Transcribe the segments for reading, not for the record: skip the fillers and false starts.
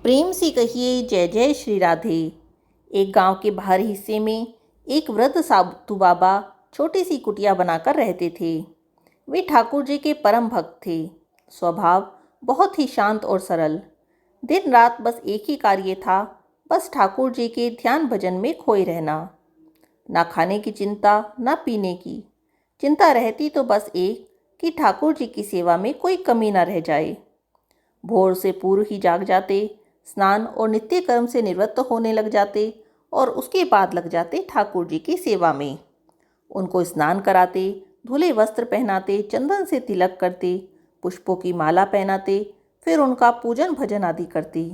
प्रेम से कहिए जय जय श्री राधे। एक गांव के बाहरी हिस्से में एक वृद्ध साधु बाबा छोटी सी कुटिया बनाकर रहते थे। वे ठाकुर जी के परम भक्त थे। स्वभाव बहुत ही शांत और सरल। दिन रात बस एक ही कार्य था, बस ठाकुर जी के ध्यान भजन में खोए रहना। ना खाने की चिंता, ना पीने की चिंता रहती तो बस एक कि ठाकुर जी की सेवा में कोई कमी ना रह जाए। भोर से पूर्व ही जाग जाते, स्नान और नित्य कर्म से निवृत्त होने लग जाते और उसके बाद लग जाते ठाकुर जी की सेवा में। उनको स्नान कराते, धुले वस्त्र पहनाते, चंदन से तिलक करते, पुष्पों की माला पहनाते, फिर उनका पूजन भजन आदि करते।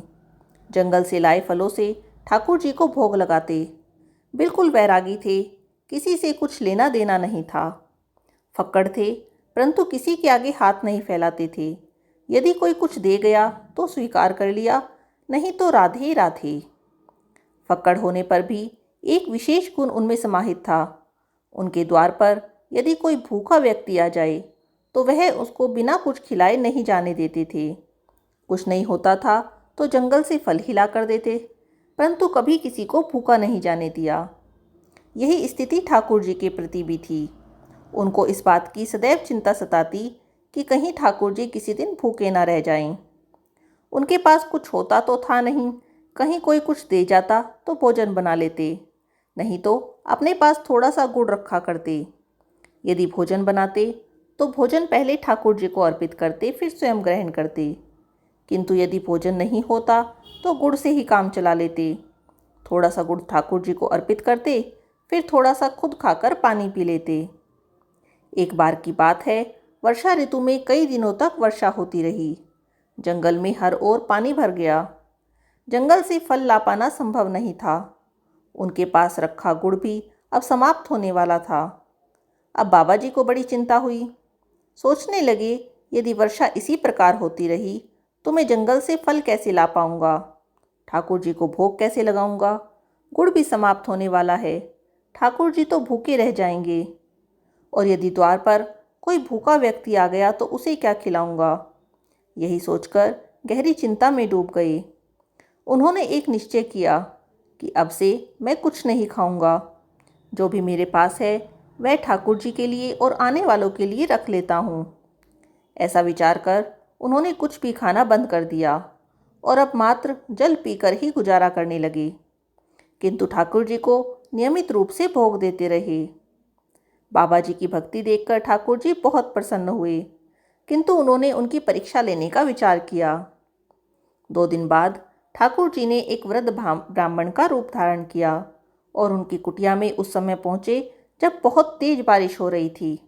जंगल से लाए फलों से ठाकुर जी को भोग लगाते। बिल्कुल वैरागी थे, किसी से कुछ लेना देना नहीं था। फक्कड़ थे, परंतु किसी के आगे हाथ नहीं फैलाते थे। यदि कोई कुछ दे गया तो स्वीकार कर लिया, नहीं तो राधे राधे। फक्कड़ होने पर भी एक विशेष गुण उनमें समाहित था। उनके द्वार पर यदि कोई भूखा व्यक्ति आ जाए तो वह उसको बिना कुछ खिलाए नहीं जाने देते थे। कुछ नहीं होता था तो जंगल से फल हिला कर देते, परंतु कभी किसी को भूखा नहीं जाने दिया। यही स्थिति ठाकुर जी के प्रति भी थी। उनको इस बात की सदैव चिंता सताती कि कहीं ठाकुर जी किसी दिन भूखे ना रह जाएं। उनके पास कुछ होता तो था नहीं, कहीं कोई कुछ दे जाता तो भोजन बना लेते, नहीं तो अपने पास थोड़ा सा गुड़ रखा करते। यदि भोजन बनाते तो भोजन पहले ठाकुर जी को अर्पित करते, फिर स्वयं ग्रहण करते। किंतु यदि भोजन नहीं होता तो गुड़ से ही काम चला लेते। थोड़ा सा गुड़ ठाकुर जी को अर्पित करते, फिर थोड़ा सा खुद खाकर पानी पी लेते। एक बार की बात है, वर्षा ऋतु में कई दिनों तक वर्षा होती रही। जंगल में हर ओर पानी भर गया। जंगल से फल ला पाना संभव नहीं था। उनके पास रखा गुड़ भी अब समाप्त होने वाला था। अब बाबा जी को बड़ी चिंता हुई। सोचने लगे, यदि वर्षा इसी प्रकार होती रही तो मैं जंगल से फल कैसे ला पाऊंगा, ठाकुर जी को भोग कैसे लगाऊंगा। गुड़ भी समाप्त होने वाला है, ठाकुर जी तो भूखे रह जाएंगे। और यदि द्वार पर कोई भूखा व्यक्ति आ गया तो उसे क्या खिलाऊंगा। यही सोचकर गहरी चिंता में डूब गए। उन्होंने एक निश्चय किया कि अब से मैं कुछ नहीं खाऊंगा। जो भी मेरे पास है वह ठाकुर जी के लिए और आने वालों के लिए रख लेता हूँ। ऐसा विचार कर उन्होंने कुछ भी खाना बंद कर दिया और अब मात्र जल पीकर ही गुजारा करने लगे। किंतु ठाकुर जी को नियमित रूप से भोग देते रहे। बाबा जी की भक्ति देखकर ठाकुर जी बहुत प्रसन्न हुए, किंतु उन्होंने उनकी परीक्षा लेने का विचार किया। 2 दिन बाद ठाकुर जी ने एक वृद्ध ब्राह्मण का रूप धारण किया और उनकी कुटिया में उस समय पहुंचे जब बहुत तेज बारिश हो रही थी।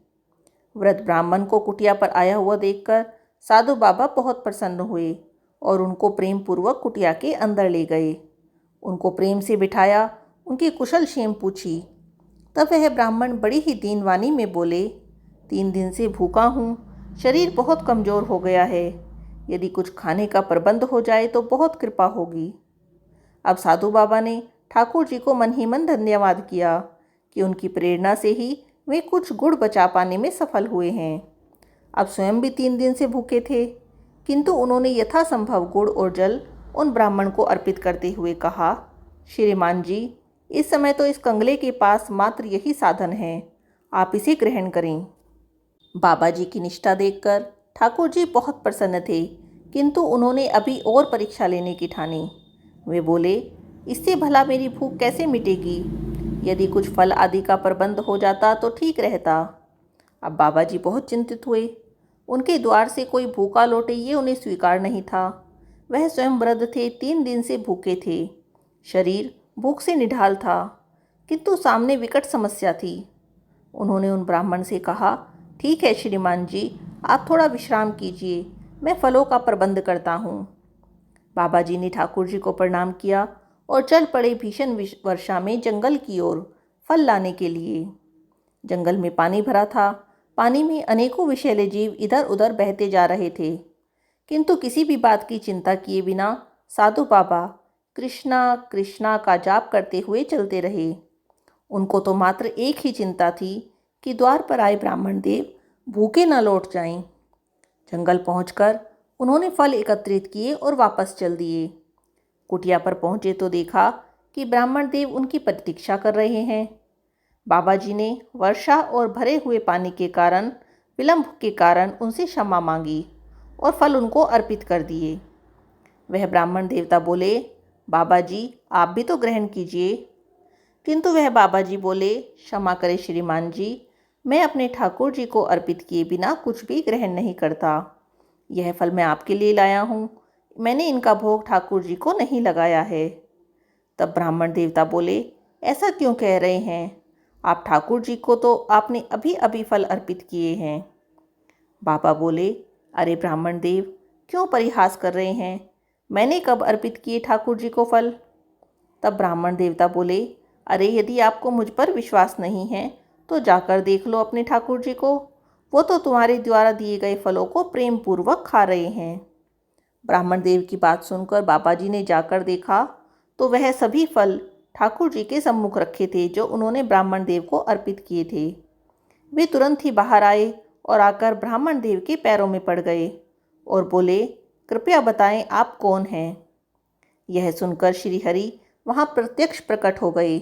वृद्ध ब्राह्मण को कुटिया पर आया हुआ देखकर साधु बाबा बहुत प्रसन्न हुए और उनको प्रेम पूर्वक कुटिया के अंदर ले गए। उनको प्रेम से बिठाया, उनकी कुशल क्षेम पूछी। तब वह ब्राह्मण बड़ी ही दीनवाणी में बोले, 3 दिन से भूखा हूँ, शरीर बहुत कमज़ोर हो गया है। यदि कुछ खाने का प्रबंध हो जाए तो बहुत कृपा होगी। अब साधु बाबा ने ठाकुर जी को मन ही मन धन्यवाद किया कि उनकी प्रेरणा से ही वे कुछ गुड़ बचा पाने में सफल हुए हैं। अब स्वयं भी 3 दिन से भूखे थे, किंतु उन्होंने यथासंभव गुड़ और जल उन ब्राह्मण को अर्पित करते हुए कहा, श्रीमान जी, इस समय तो इस कंगले के पास मात्र यही साधन है, आप इसे ग्रहण करें। बाबा जी की निष्ठा देखकर ठाकुर जी बहुत प्रसन्न थे, किंतु उन्होंने अभी और परीक्षा लेने की ठानी। वे बोले, इससे भला मेरी भूख कैसे मिटेगी। यदि कुछ फल आदि का प्रबंध हो जाता तो ठीक रहता। अब बाबा जी बहुत चिंतित हुए। उनके द्वार से कोई भूखा लौटे ये उन्हें स्वीकार नहीं था। वह स्वयं वृद्ध थे, 3 दिन से भूखे थे, शरीर भूख से निढाल था, किंतु सामने विकट समस्या थी। उन्होंने उन ब्राह्मण से कहा, ठीक है श्रीमान जी, आप थोड़ा विश्राम कीजिए, मैं फलों का प्रबंध करता हूँ। बाबा जी ने ठाकुर जी को प्रणाम किया और चल पड़े भीषण वर्षा में जंगल की ओर फल लाने के लिए। जंगल में पानी भरा था। पानी में अनेकों विषैले जीव इधर उधर बहते जा रहे थे, किंतु किसी भी बात की चिंता किए बिना साधु बाबा कृष्णा कृष्णा का जाप करते हुए चलते रहे। उनको तो मात्र एक ही चिंता थी कि द्वार पर आए ब्राह्मण देव भूखे न लौट जाएं। जंगल पहुंचकर उन्होंने फल एकत्रित किए और वापस चल दिए। कुटिया पर पहुँचे तो देखा कि ब्राह्मण देव उनकी प्रतीक्षा कर रहे हैं। बाबा जी ने वर्षा और भरे हुए पानी के कारण विलंब के कारण उनसे क्षमा मांगी और फल उनको अर्पित कर दिए। वह ब्राह्मण देवता बोले, बाबा जी आप भी तो ग्रहण कीजिए। किंतु वह बाबा जी बोले, क्षमा करें श्रीमान जी, मैं अपने ठाकुर जी को अर्पित किए बिना कुछ भी ग्रहण नहीं करता। यह फल मैं आपके लिए लाया हूँ, मैंने इनका भोग ठाकुर जी को नहीं लगाया है। तब ब्राह्मण देवता बोले, ऐसा क्यों कह रहे हैं? आप ठाकुर जी को तो आपने अभी अभी फल अर्पित किए हैं। बाबा बोले, अरे ब्राह्मण देव, क्यों परिहास कर रहे हैं? मैंने कब अर्पित किए ठाकुर जी को फल? तब ब्राह्मण देवता बोले, अरे यदि आपको मुझ पर विश्वास नहीं है तो जाकर देख लो अपने ठाकुर जी को, वो तो तुम्हारे द्वारा दिए गए फलों को प्रेम पूर्वक खा रहे हैं। ब्राह्मण देव की बात सुनकर बाबा जी ने जाकर देखा तो वह सभी फल ठाकुर जी के सम्मुख रखे थे जो उन्होंने ब्राह्मण देव को अर्पित किए थे। वे तुरंत ही बाहर आए और आकर ब्राह्मण देव के पैरों में पड़ गए और बोले, कृपया बताएं आप कौन हैं? यह सुनकर श्रीहरि वहाँ प्रत्यक्ष प्रकट हो गए।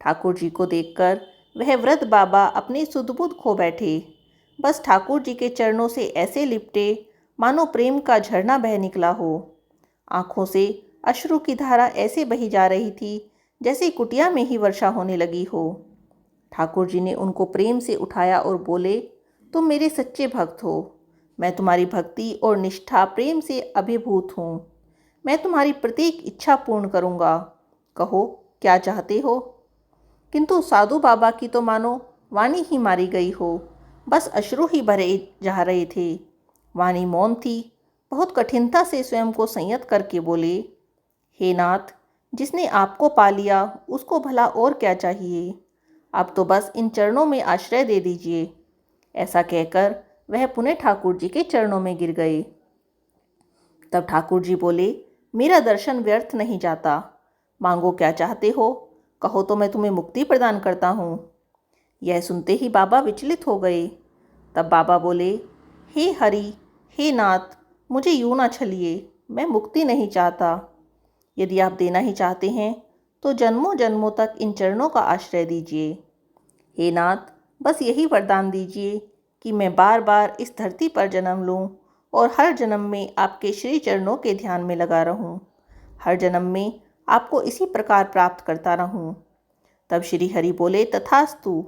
ठाकुर जी को देखकर वह वृद्ध बाबा अपनी सुध-बुध खो बैठे। बस ठाकुर जी के चरणों से ऐसे लिपटे मानो प्रेम का झरना बह निकला हो। आंखों से अश्रु की धारा ऐसे बही जा रही थी जैसे कुटिया में ही वर्षा होने लगी हो। ठाकुर जी ने उनको प्रेम से उठाया और बोले, तुम मेरे सच्चे भक्त हो। मैं तुम्हारी भक्ति और निष्ठा प्रेम से अभिभूत हूँ। मैं तुम्हारी प्रत्येक इच्छा पूर्ण करूँगा। कहो क्या चाहते हो? किंतु साधु बाबा की तो मानो वाणी ही मारी गई हो। बस अश्रु ही भरे जा रहे थे। वाणी मौन थी। बहुत कठिनता से स्वयं को संयत करके बोले, हे नाथ, जिसने आपको पा लिया उसको भला और क्या चाहिए? अब तो बस इन चरणों में आश्रय दे दीजिए। ऐसा कहकर वह पुनः ठाकुर जी के चरणों में गिर गए। तब ठाकुर जी बोले, मेरा दर्शन व्यर्थ नहीं जाता। मांगो क्या चाहते हो? कहो तो मैं तुम्हें मुक्ति प्रदान करता हूँ। यह सुनते ही बाबा विचलित हो गए। तब बाबा बोले, हे हरि, हे नाथ, मुझे यूँ ना छलिए, मैं मुक्ति नहीं चाहता। यदि आप देना ही चाहते हैं तो जन्मों जन्मों तक इन चरणों का आश्रय दीजिए। हे नाथ, बस यही वरदान दीजिए कि मैं बार बार इस धरती पर जन्म लूँ और हर जन्म में आपके श्री चरणों के ध्यान में लगा रहूँ। हर जन्म में आपको इसी प्रकार प्राप्त करता रहूं। तब श्री हरि बोले, तथास्तु।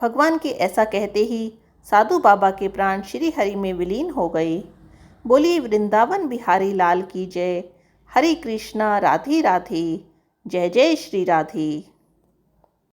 भगवान के ऐसा कहते ही साधु बाबा के प्राण श्री हरि में विलीन हो गए। बोलिए वृंदावन बिहारी लाल की जय। हरे कृष्णा राधे राधे। जय जय श्री राधे।